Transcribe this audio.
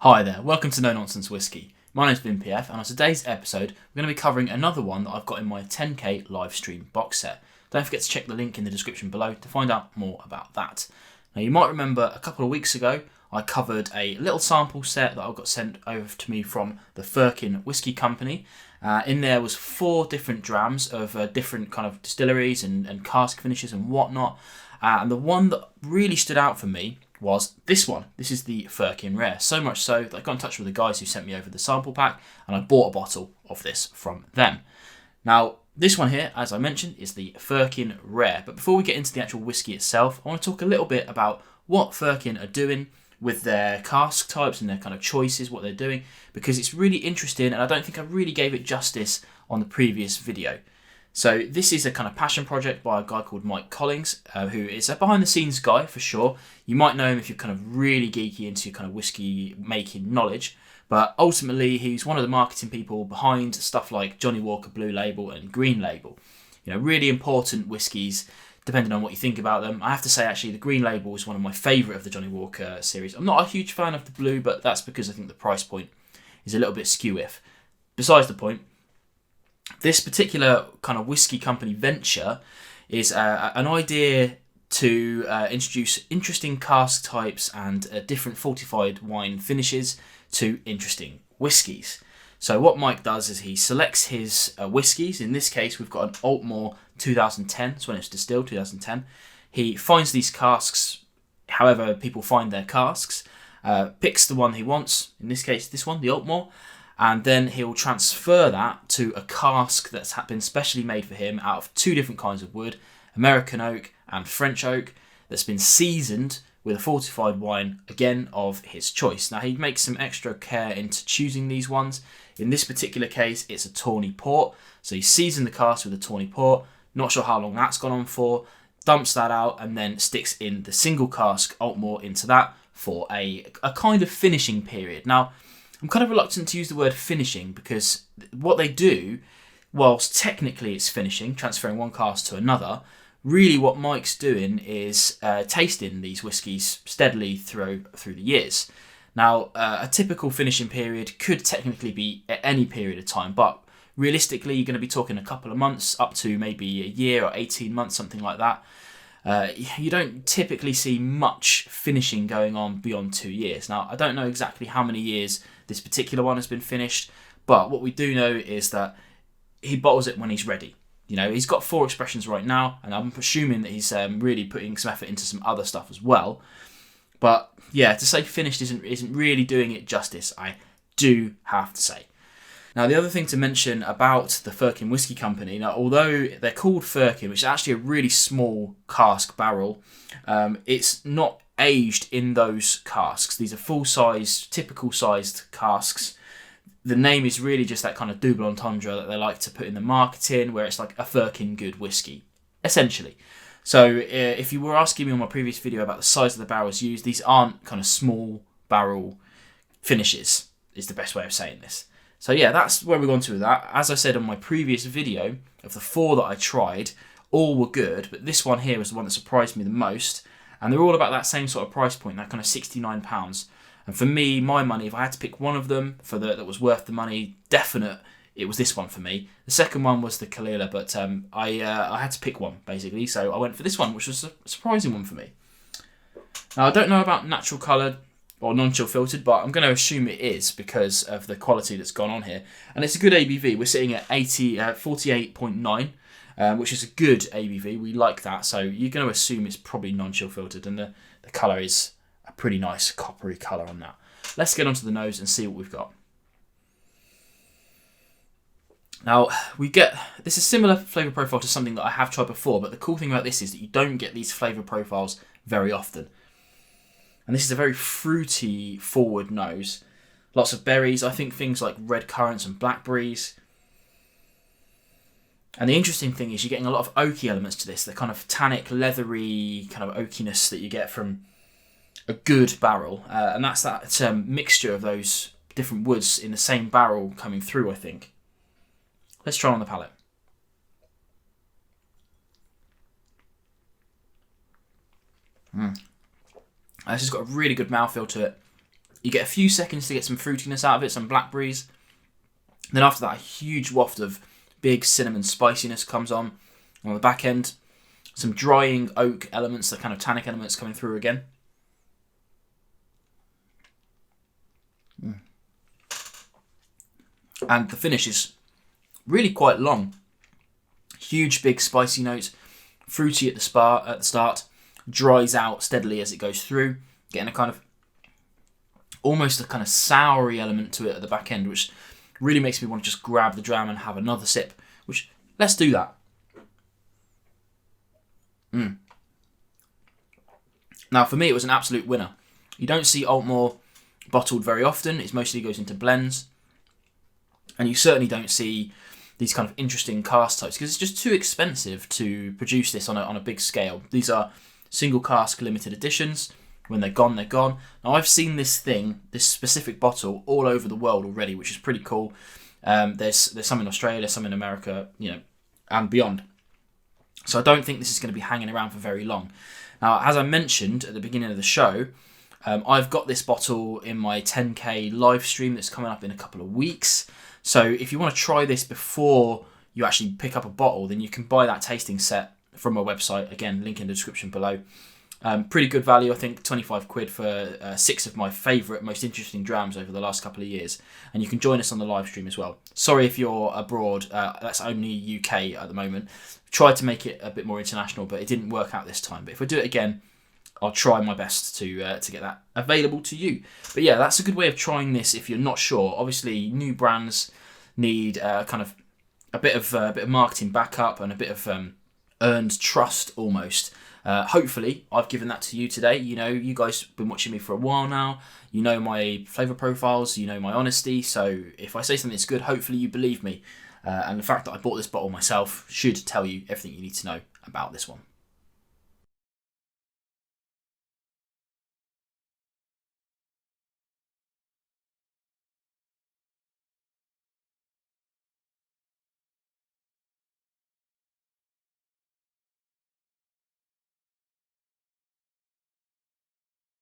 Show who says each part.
Speaker 1: Hi there, welcome to No Nonsense Whiskey. My name's BinPF, and on today's episode, we're going to be covering another one that I've got in my 10k live stream box set. Don't forget to check the link in the description below to find out more about that. Now, you might remember a couple of weeks ago, I covered a little sample set that I got sent over to me from the Firkin Whisky Company. In there was 4 different drams of different kind of distilleries and cask finishes and whatnot. And the one that really stood out for me was this one. This is the Firkin Rare. So much so that I got in touch with the guys who sent me over the sample pack and I bought a bottle of this from them. Now, this one here, as I mentioned, is the Firkin Rare. But before we get into the actual whiskey itself, I want to talk a little bit about what Firkin are doing with their cask types and their kind of choices, what they're doing, because it's really interesting and I don't think I really gave it justice on the previous video. So this is a kind of passion project by a guy called Mike Collings, who is a behind the scenes guy for sure. You might know him if you're kind of really geeky into your kind of whiskey making knowledge, but ultimately he's one of the marketing people behind stuff like Johnnie Walker Blue Label and Green Label. You know, really important whiskies, depending on what you think about them. I have to say, actually, the Green Label is one of my favourite of the Johnnie Walker series. I'm not a huge fan of the Blue, but that's because I think the price point is a little bit skew-if. Besides the point, this particular kind of whiskey company venture is an idea to introduce interesting cask types and different fortified wine finishes to interesting whiskies. So what Mike does is he selects his whiskies. In this case, we've got an Aultmore 2010. So when it's distilled, 2010. He finds these casks, however people find their casks, picks the one he wants. In this case, this one, the Aultmore. And then he'll transfer that to a cask that's been specially made for him out of 2 different kinds of wood, American oak and French oak, that's been seasoned with a fortified wine, again, of his choice. Now, he makes some extra care into choosing these ones. In this particular case, it's a Tawny Port. So he seasoned the cask with a Tawny Port, not sure how long that's gone on for, dumps that out, and then sticks in the single cask Aultmore into that for a kind of finishing period. Now, I'm kind of reluctant to use the word finishing because what they do, whilst technically it's finishing, transferring one cask to another, really what Mike's doing is tasting these whiskies steadily through the years. Now, a typical finishing period could technically be at any period of time, but realistically you're going to be talking a couple of months up to maybe a year or 18 months, something like that. You don't typically see much finishing going on beyond 2 years. Now, I don't know exactly how many years this particular one has been finished, but what we do know is that he bottles it when he's ready. You know, he's got 4 expressions right now, and I'm assuming that he's really putting some effort into some other stuff as well. But yeah, to say finished isn't really doing it justice, I do have to say. Now, the other thing to mention about the Firkin Whisky Company, now, although they're called Firkin, which is actually a really small cask barrel, it's not aged in those casks. These are full-sized, typical-sized casks. The name is really just that kind of double entendre that they like to put in the marketing, where it's like a Firkin good whiskey, essentially. So if you were asking me on my previous video about the size of the barrels used, these aren't kind of small barrel finishes, is the best way of saying this. So yeah, that's where we're going to with that. As I said on my previous video, of the 4 that I tried, all were good, but this one here was the one that surprised me the most. And they're all about that same sort of price point, that kind of £69. And for me, my money, if I had to pick one of them that was worth the money, definite, it was this one for me. The second one was the Kalila, but I had to pick one, basically. So I went for this one, which was a surprising one for me. Now, I don't know about natural coloured or non-chill filtered, but I'm going to assume it is because of the quality that's gone on here. And it's a good ABV. We're sitting at 48.9. Which is a good ABV. We like that, so you're going to assume it's probably non-chill filtered, and the colour is a pretty nice coppery colour on that. Let's get onto the nose and see what we've got. Now, this is a similar flavour profile to something that I have tried before, but the cool thing about this is that you don't get these flavour profiles very often. And this is a very fruity forward nose. Lots of berries, I think things like red currants and blackberries. And the interesting thing is you're getting a lot of oaky elements to this, the kind of tannic, leathery kind of oakiness that you get from a good barrel. And that's that mixture of those different woods in the same barrel coming through, I think. Let's try on the palate. This has got a really good mouthfeel to it. You get a few seconds to get some fruitiness out of it, some blackberries. Then after that, a huge waft of big cinnamon spiciness comes on the back end. Some drying oak elements, the kind of tannic elements coming through again. And the finish is really quite long. Huge, big, spicy notes. Fruity at the start. Dries out steadily as it goes through. Getting a kind of, almost a kind of soury element to it at the back end, which really makes me want to just grab the dram and have another sip. Which, let's do that. Now, for me, it was an absolute winner. You don't see Aultmore bottled very often. It mostly goes into blends. And you certainly don't see these kind of interesting cask types because it's just too expensive to produce this on a big scale. These are single cask limited editions. When they're gone, they're gone. Now, I've seen this specific bottle all over the world already, which is pretty cool. There's some in Australia, some in America, and beyond. So I don't think this is going to be hanging around for very long. Now, as I mentioned at the beginning of the show, I've got this bottle in my 10K live stream that's coming up in a couple of weeks. So if you want to try this before you actually pick up a bottle, then you can buy that tasting set from my website. Again, link in the description below. Pretty good value, I think, 25 quid for 6 of my favourite, most interesting drams over the last couple of years. And you can join us on the live stream as well. Sorry if you're abroad, that's only UK at the moment. Tried to make it a bit more international, but it didn't work out this time. But if I do it again, I'll try my best to get that available to you. But yeah, that's a good way of trying this if you're not sure. Obviously, new brands need kind of a bit of marketing backup and a bit of earned trust almost. Hopefully, I've given that to you today. You guys have been watching me for a while now. You know my flavour profiles. You know my honesty. So if I say something that's good, hopefully you believe me. And the fact that I bought this bottle myself should tell you everything you need to know about this one.